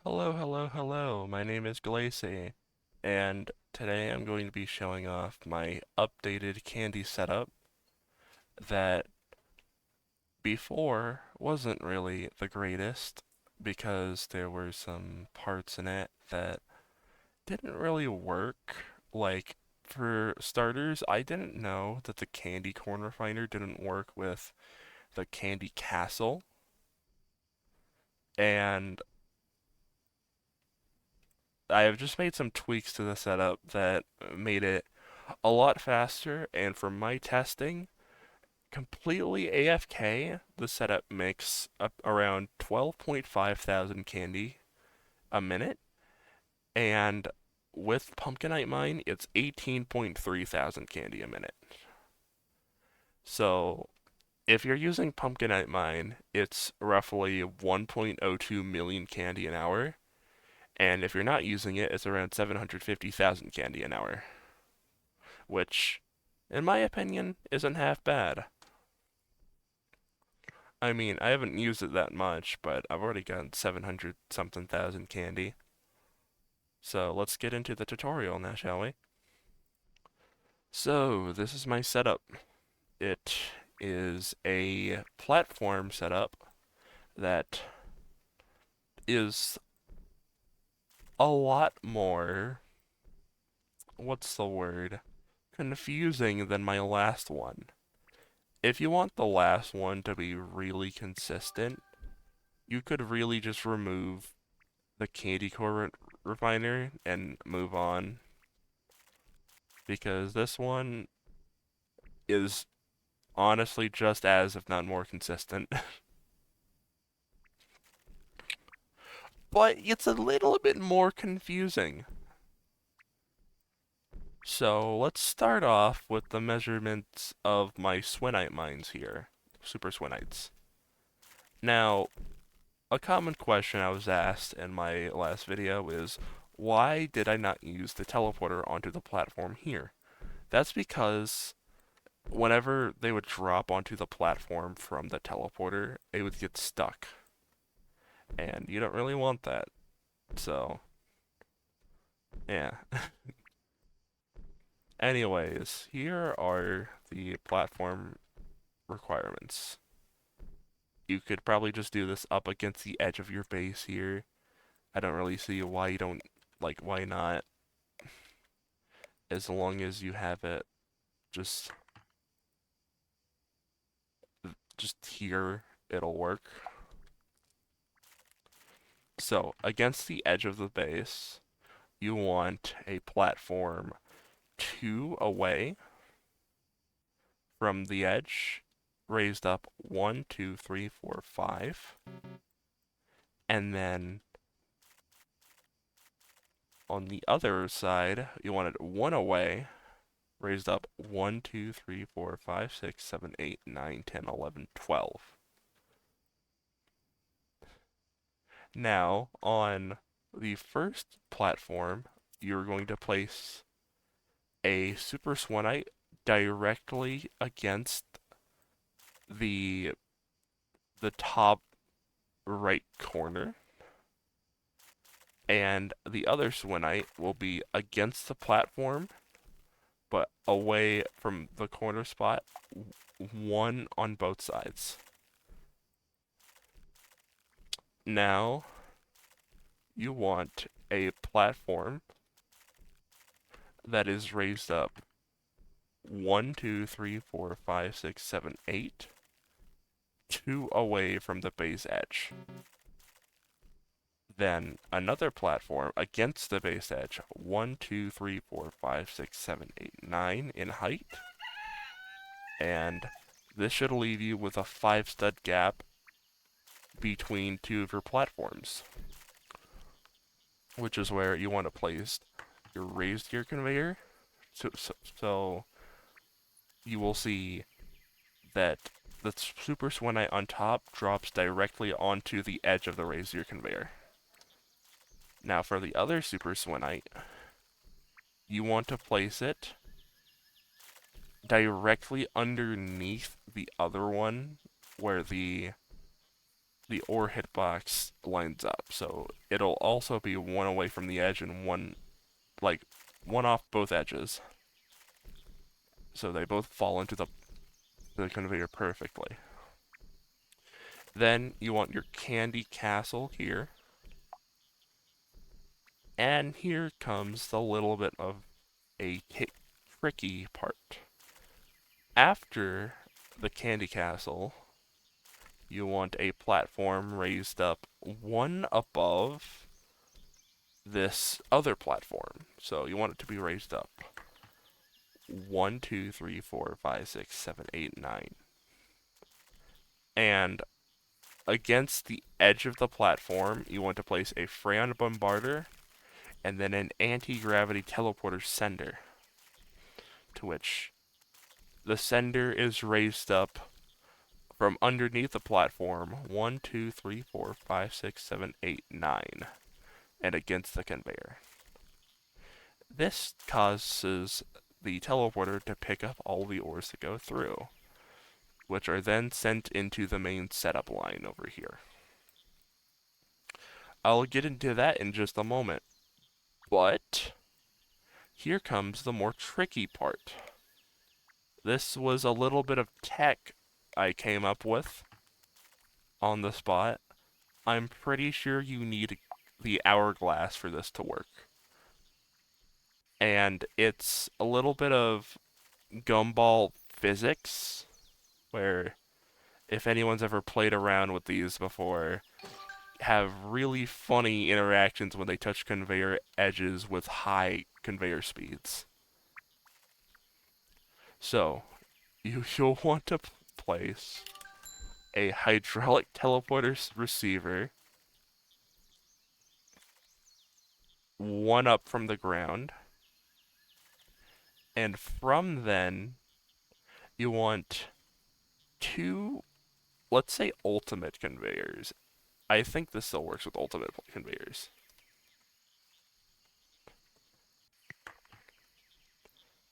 Hello, hello, hello. My name is Glacy, and today I'm going to be showing off my updated candy setup that before wasn't really the greatest because there were some parts in it that didn't really work. Like, for starters, I didn't know that the candy corn refiner didn't work with the candy castle, and I have just made some tweaks to the setup that made it a lot faster, and for my testing, completely AFK, the setup makes up around 12.5 thousand candy a minute, and with Pumpkinite Mine, it's 18.3 thousand candy a minute. So, if you're using Pumpkinite Mine, it's roughly 1.02 million candy an hour, and if you're not using it, it's around 750,000 candy an hour, which, in my opinion, isn't half bad. I mean, I haven't used it that much, but I've already gotten 700 something thousand candy. So let's get into the tutorial now, shall we? So, this is my setup. It is a platform setup that is a lot more, what's the word, confusing than my last one. If you want the last one to be really consistent, you could really just remove the candy corn refiner and move on, because this one is honestly just as, if not more, consistent. But it's a little bit more confusing. So let's start off with the measurements of my Swinite mines here, Super Swinites. Now, a common question I was asked in my last video is, why did I not use the teleporter onto the platform here? That's because whenever they would drop onto the platform from the teleporter, they would get stuck. And you don't really want that. So, yeah. Anyways, here are the platform requirements. You could probably just do this up against the edge of your base here. I don't really see why you don't, like, why not? As long as you have it just just here, it'll work. So, against the edge of the base, you want a platform 2 away from the edge, raised up 1, 2, 3, 4, 5, and then on the other side, you want it 1 away, raised up 1, 2, 3, 4, 5, 6, 7, 8, 9, 10, 11, 12. Now, on the first platform, you're going to place a Super Swanite directly against the the top right corner, and the other Swinite will be against the platform, but away from the corner spot, one on both sides. Now, you want a platform that is raised up 1, 2, 3, 4, 5, 6, 7, 8, 2 away from the base edge. Then another platform against the base edge, 1, 2, 3, 4, 5, 6, 7, 8, 9 in height. And this should leave you with a 5 stud gap between two of your platforms, which is where you want to place your raised gear conveyor. So you will see that the super Swinite on top drops directly onto the edge of the raised gear conveyor. Now for the other super Swinite, you want to place it directly underneath the other one where the the ore hitbox lines up. So it'll also be one away from the edge and one, like, one off both edges. So they both fall into the conveyor perfectly. Then you want your candy castle here. And here comes the little bit of a tricky part. After the candy castle, you want a platform raised up one above this other platform. So you want it to be raised up 1, 2, 3, 4, 5, 6, 7, 8, 9. And against the edge of the platform, you want to place a Freon Bombarder and then an anti-gravity teleporter sender, to which the sender is raised up from underneath the platform 1, 2, 3, 4, 5, 6, 7, 8, 9, and against the conveyor. This causes the teleporter to pick up all the ores that go through, which are then sent into the main setup line over here. I'll get into that in just a moment, but here comes the more tricky part. This was a little bit of tech I came up with on the spot. I'm pretty sure you need the hourglass for this to work. And it's a little bit of gumball physics, where if anyone's ever played around with these before, have really funny interactions when they touch conveyor edges with high conveyor speeds. So, you'll want to place a hydraulic teleporter receiver one up from the ground, and from then you want two, let's say, ultimate conveyors. I think this still works with ultimate conveyors.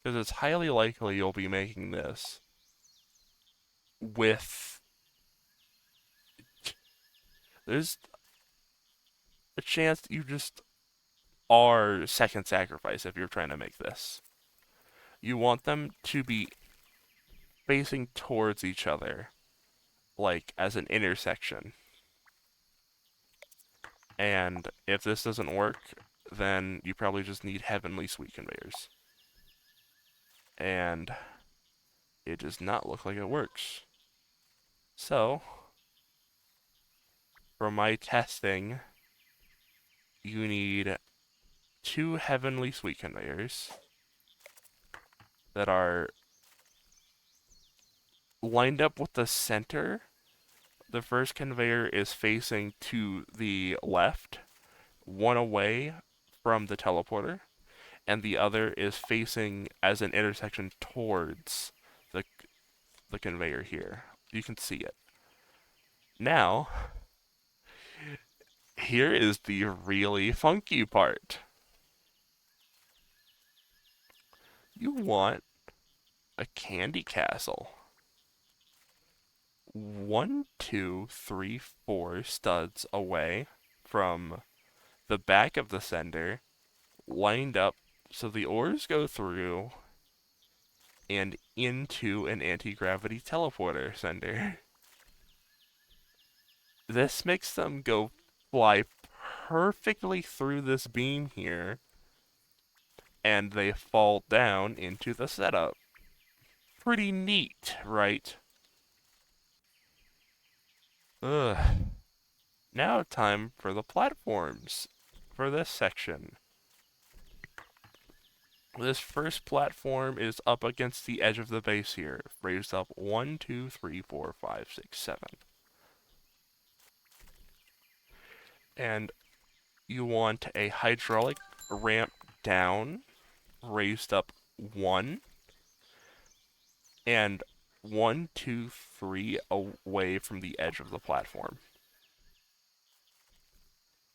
Because it's highly likely you'll be making this with. There's a chance that you just are second sacrifice if you're trying to make this. You want them to be facing towards each other, like as an intersection. And if this doesn't work, then you probably just need heavenly sweet conveyors. And it does not look like it works. So, for my testing, you need two heavenly sweet conveyors that are lined up with the center. The first conveyor is facing to the left, one away from the teleporter, and the other is facing as an intersection towards the the conveyor here. You can see it. Now, here is the really funky part. You want a candy castle. 1, 2, 3, 4 studs away from the back of the sender, lined up so the ores go through and into an anti-gravity teleporter sender. This makes them go fly perfectly through this beam here, and they fall down into the setup. Pretty neat, right? Ugh. Now time for the platforms for this section. This first platform is up against the edge of the base here, raised up 1, 2, 3, 4, 5, 6, 7. And you want a hydraulic ramp down, raised up 1, and 1, 2, 3 away from the edge of the platform.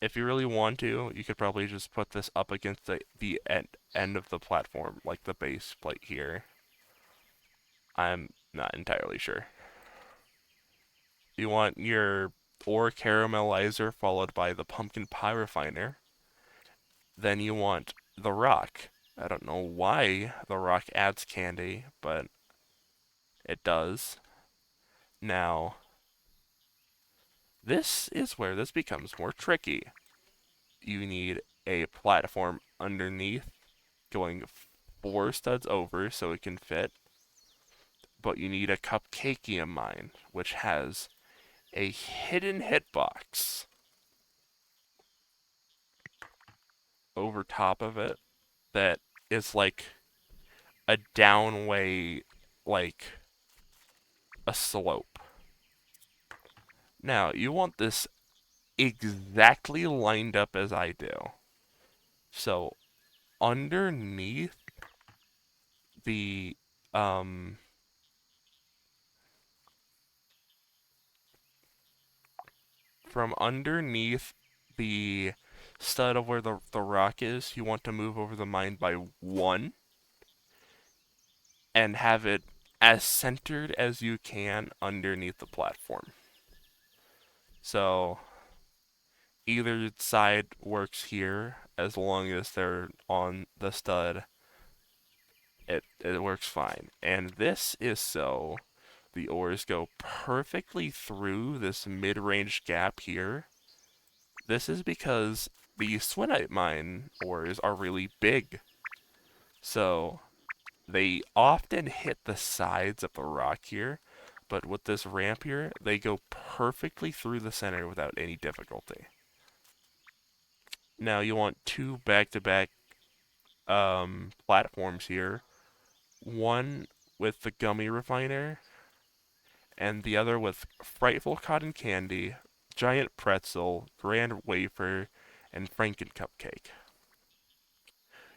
If you really want to, you could probably just put this up against the end of the platform, like the base plate here. I'm not entirely sure. You want your ore caramelizer followed by the pumpkin pie refiner. Then you want the rock. I don't know why the rock adds candy, but it does. Now, this is where this becomes more tricky. You need a platform underneath going 4 studs over so it can fit, but you need a cupcakeium mine, which has a hidden hitbox over top of it that is like a downway, like a slope. Now, you want this exactly lined up as I do. So, underneath the, um, from underneath the stud of where the rock is, you want to move over the mine by 1 and have it as centered as you can underneath the platform. So either side works here as long as they're on the stud. It works fine. And this is so the ores go perfectly through this mid-range gap here. This is because the Swinite mine ores are really big. So they often hit the sides of the rock here, but with this ramp here, they go perfectly through the center without any difficulty. Now you want 2 back-to-back platforms here, one with the gummy refiner, and the other with frightful cotton candy, giant pretzel, grand wafer, and franken cupcake.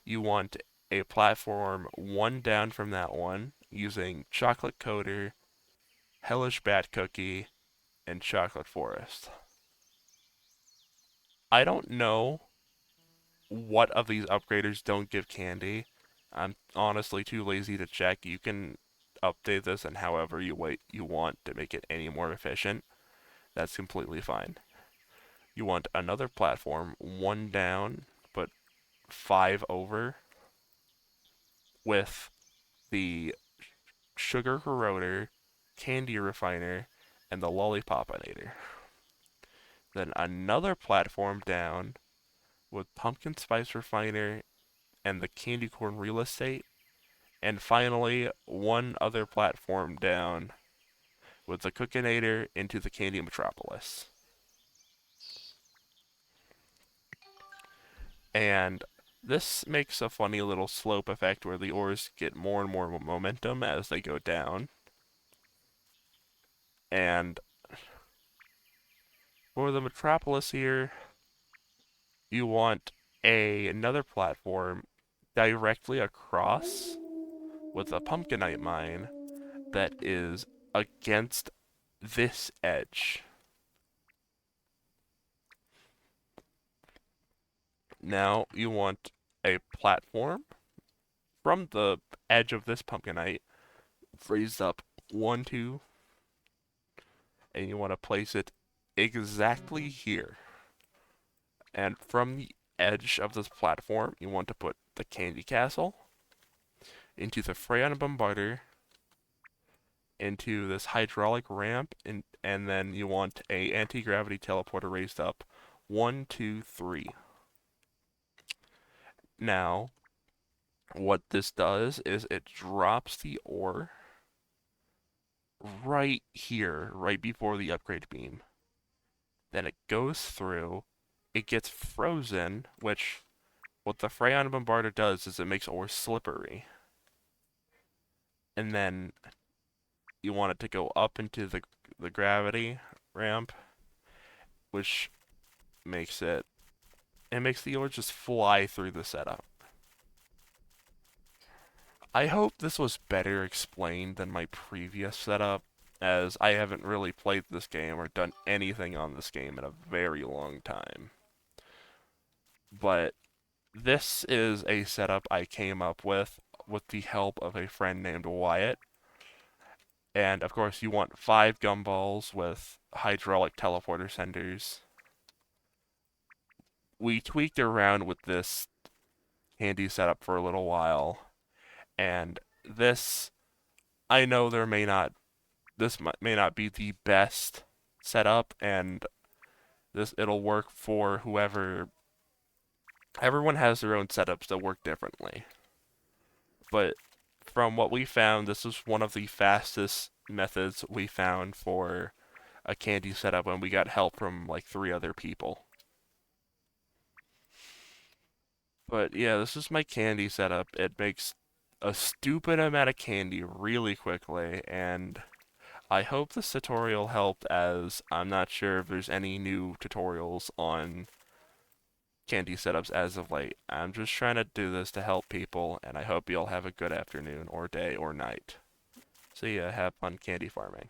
You want a platform 1 down from that one using chocolate coater, hellish bat cookie, and chocolate forest. I don't know what of these upgraders don't give candy. I'm honestly too lazy to check. You can update this and however you want to make it any more efficient. That's completely fine. You want another platform, 1 down, but 5 over, with the sugar corroder, candy refiner, and the lollipopinator. Then another platform down with pumpkin spice refiner and the candy corn real estate. And finally, one other platform down with the Cookinator into the Candy Metropolis. And this makes a funny little slope effect where the ores get more and more momentum as they go down. And for the Metropolis here, you want another platform directly across with a Pumpkinite mine that is against this edge. Now you want a platform from the edge of this Pumpkinite raised up 1, 2, and you want to place it exactly here. And from the edge of this platform, you want to put the Candy Castle into the Freon Bombarder, into this hydraulic ramp, and then you want a anti-gravity teleporter raised up 1, 2, 3. Now, what this does is it drops the ore right here, right before the upgrade beam. Then it goes through, it gets frozen, which what the Freon Bombarder does is it makes ore slippery. And then you want it to go up into the gravity ramp, which makes it makes the ore just fly through the setup. I hope this was better explained than my previous setup, as I haven't really played this game or done anything on this game in a very long time. But this is a setup I came up with the help of a friend named Wyatt. And of course, you want 5 gumballs with hydraulic teleporter senders. We tweaked around with this candy setup for a little while, and this I know there may not this may not be the best setup, and this it'll work for whoever. Everyone has their own setups that work differently, but from what we found, this is one of the fastest methods we found for a candy setup, and we got help from like 3 other people. But yeah, this is my candy setup. It makes a stupid amount of candy really quickly, and I hope this tutorial helped, as I'm not sure if there's any new tutorials on candy setups as of late. I'm just trying to do this to help people, and I hope you'll have a good afternoon or day or night. See ya, have fun candy farming.